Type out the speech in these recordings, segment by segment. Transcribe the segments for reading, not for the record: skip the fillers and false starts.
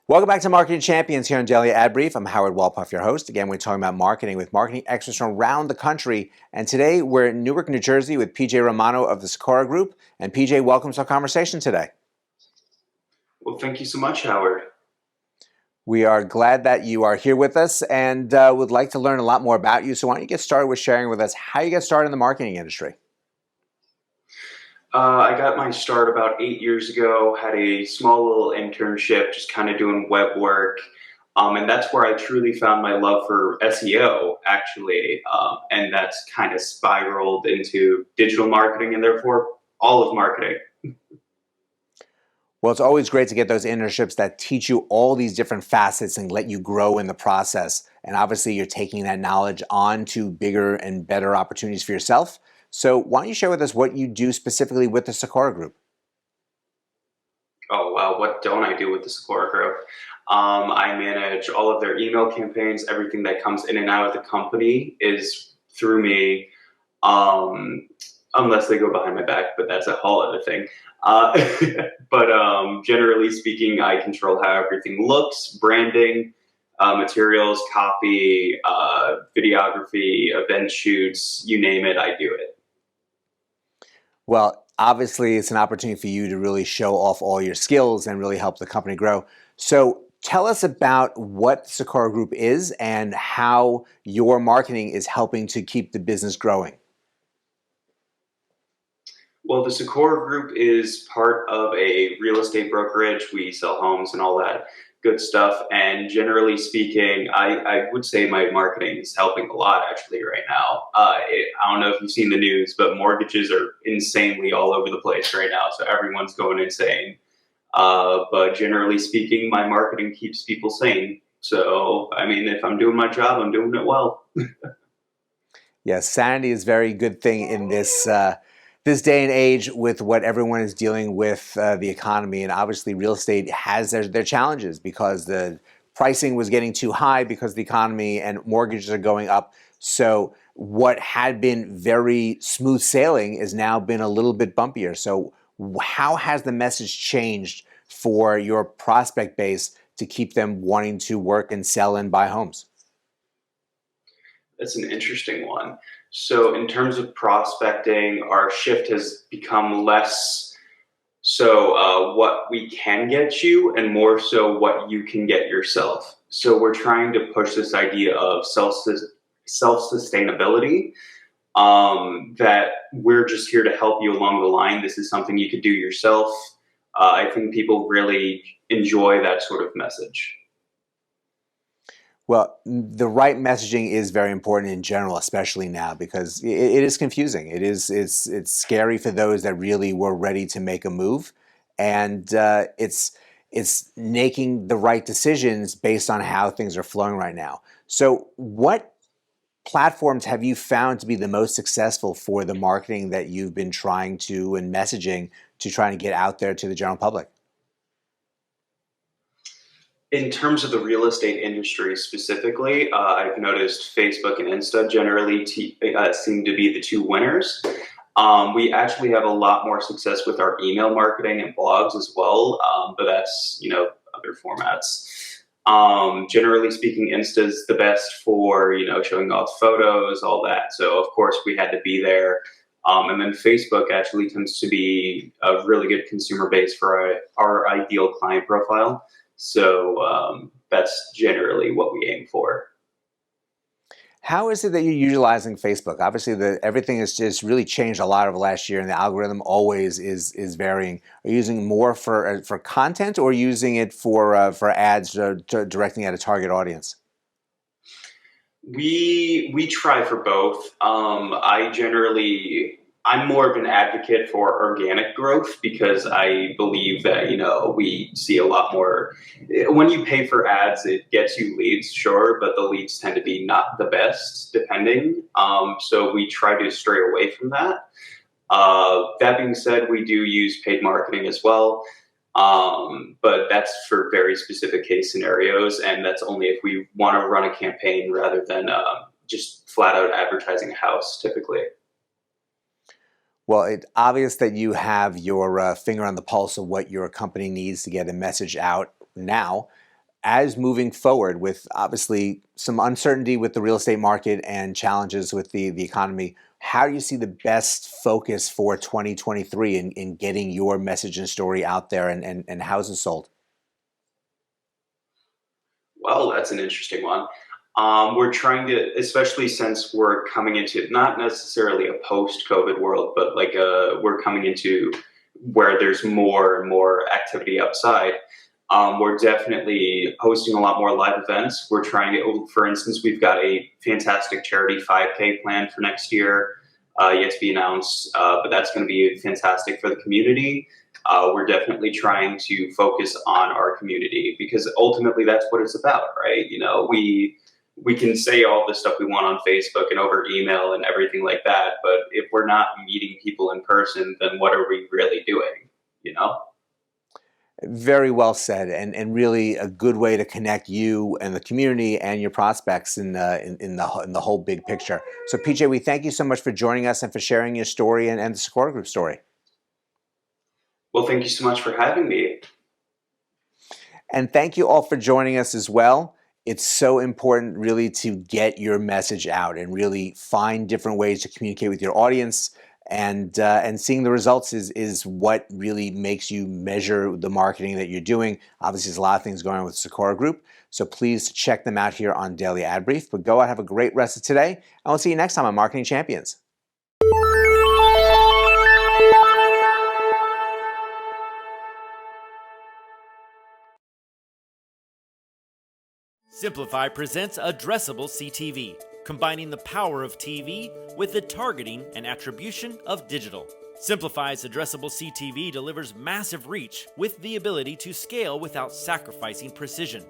Welcome back to Marketing Champions here on Daily Ad Brief. I'm Howard Walpuff, your host. Again, we're talking about marketing with marketing experts from around the country. And today we're in Newark, New Jersey with PJ Romano of the Sikora Group. And PJ, welcome to our conversation today. Well, thank you so much, Howard. We are glad that you are here with us and would like to learn a lot more about you. So why don't you get started with sharing with us how you got started in the marketing industry? I got my start about 8 years ago, had a small little internship, just kind of doing web work. And that's where I truly found my love for SEO, actually. And that's kind of spiraled into digital marketing and therefore all of marketing. Well, it's always great to get those internships that teach you all these different facets and let you grow in the process. And obviously, you're taking that knowledge on to bigger and better opportunities for yourself. So why don't you share with us what you do specifically with the Sikora Group? Oh, wow. What don't I do with the Sikora Group? I manage all of their email campaigns. Everything that comes in and out of the company is through me, unless they go behind my back, but that's a whole other thing. But generally speaking, I control how everything looks, branding, materials, copy, videography, event shoots, you name it, I do it. Well, obviously, it's an opportunity for you to really show off all your skills and really help the company grow. So tell us about what Sikora Group is and how your marketing is helping to keep the business growing. Well, the Sikora Group is part of a real estate brokerage. We sell homes and all that good stuff. And generally speaking, I would say my marketing is helping a lot actually right now. I don't know if you've seen the news, but mortgages are insanely all over the place right now. So everyone's going insane. But generally speaking, my marketing keeps people sane. So, I mean, if I'm doing my job, I'm doing it well. Yes, sanity is a very good thing in this day and age with what everyone is dealing with the economy. And obviously real estate has their challenges because the pricing was getting too high because the economy and mortgages are going up. So what had been very smooth sailing has now been a little bit bumpier. So how has the message changed for your prospect base to keep them wanting to work and sell and buy homes? That's an interesting one. So in terms of prospecting, our shift has become less what we can get you and more so what you can get yourself. So we're trying to push this idea of self-sustainability, that we're just here to help you along the line. This is something you could do yourself. I think people really enjoy that sort of message. Well, the right messaging is very important in general, especially now, because it is confusing. It's scary for those that really were ready to make a move, and it's making the right decisions based on how things are flowing right now. So, what platforms have you found to be the most successful for the marketing that you've been trying to and messaging to try to get out there to the general public? In terms of the real estate industry specifically, I've noticed Facebook and Insta generally seem to be the two winners. We actually have a lot more success with our email marketing and blogs as well, but that's, other formats. Generally speaking, Insta is the best for, showing off photos, all that. So of course we had to be there. And then Facebook actually tends to be a really good consumer base for our ideal client profile. So that's generally what we aim for. How is it that you're utilizing Facebook? Obviously, everything has just really changed a lot over the last year, and the algorithm always is varying. Are you using more for content, or using it for ads directing at a target audience? We try for both. I'm more of an advocate for organic growth because I believe that, we see a lot more. When you pay for ads, it gets you leads, sure, but the leads tend to be not the best, depending. So we try to stray away from that. That being said, we do use paid marketing as well. But that's for very specific case scenarios, and that's only if we want to run a campaign rather than just flat out advertising a house, typically. Well, it's obvious that you have your finger on the pulse of what your company needs to get a message out now. as moving forward with obviously some uncertainty with the real estate market and challenges with the economy, how do you see the best focus for 2023 in getting your message and story out there and houses sold? Well, that's an interesting one. We're trying to, especially since we're coming into not necessarily a post-COVID world, but like we're coming into where there's more and more activity outside. We're definitely hosting a lot more live events. We're trying to, for instance, we've got a fantastic charity 5K plan for next year, yet to be announced, but that's going to be fantastic for the community. We're definitely trying to focus on our community because ultimately that's what it's about, right? You know, we can say all the stuff we want on Facebook and over email and everything like that, but if we're not meeting people in person, then what are we really doing? You know? Very well said, and really a good way to connect you and the community and your prospects in the whole big picture. So, PJ, we thank you so much for joining us and for sharing your story and the Sikora Group story. Well, thank you so much for having me. And thank you all for joining us as well. It's so important really to get your message out and really find different ways to communicate with your audience. And seeing the results is what really makes you measure the marketing that you're doing. Obviously, there's a lot of things going on with Sikora Group, so please check them out here on Daily Ad Brief. But go out, have a great rest of today, and we'll see you next time on Marketing Champions. Simplify presents Addressable CTV, combining the power of TV with the targeting and attribution of digital. Simplify's Addressable CTV delivers massive reach with the ability to scale without sacrificing precision.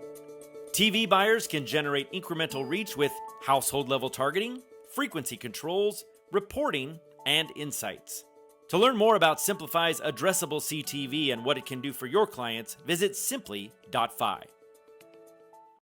TV buyers can generate incremental reach with household-level targeting, frequency controls, reporting, and insights. To learn more about Simplify's Addressable CTV and what it can do for your clients, visit simply.fi.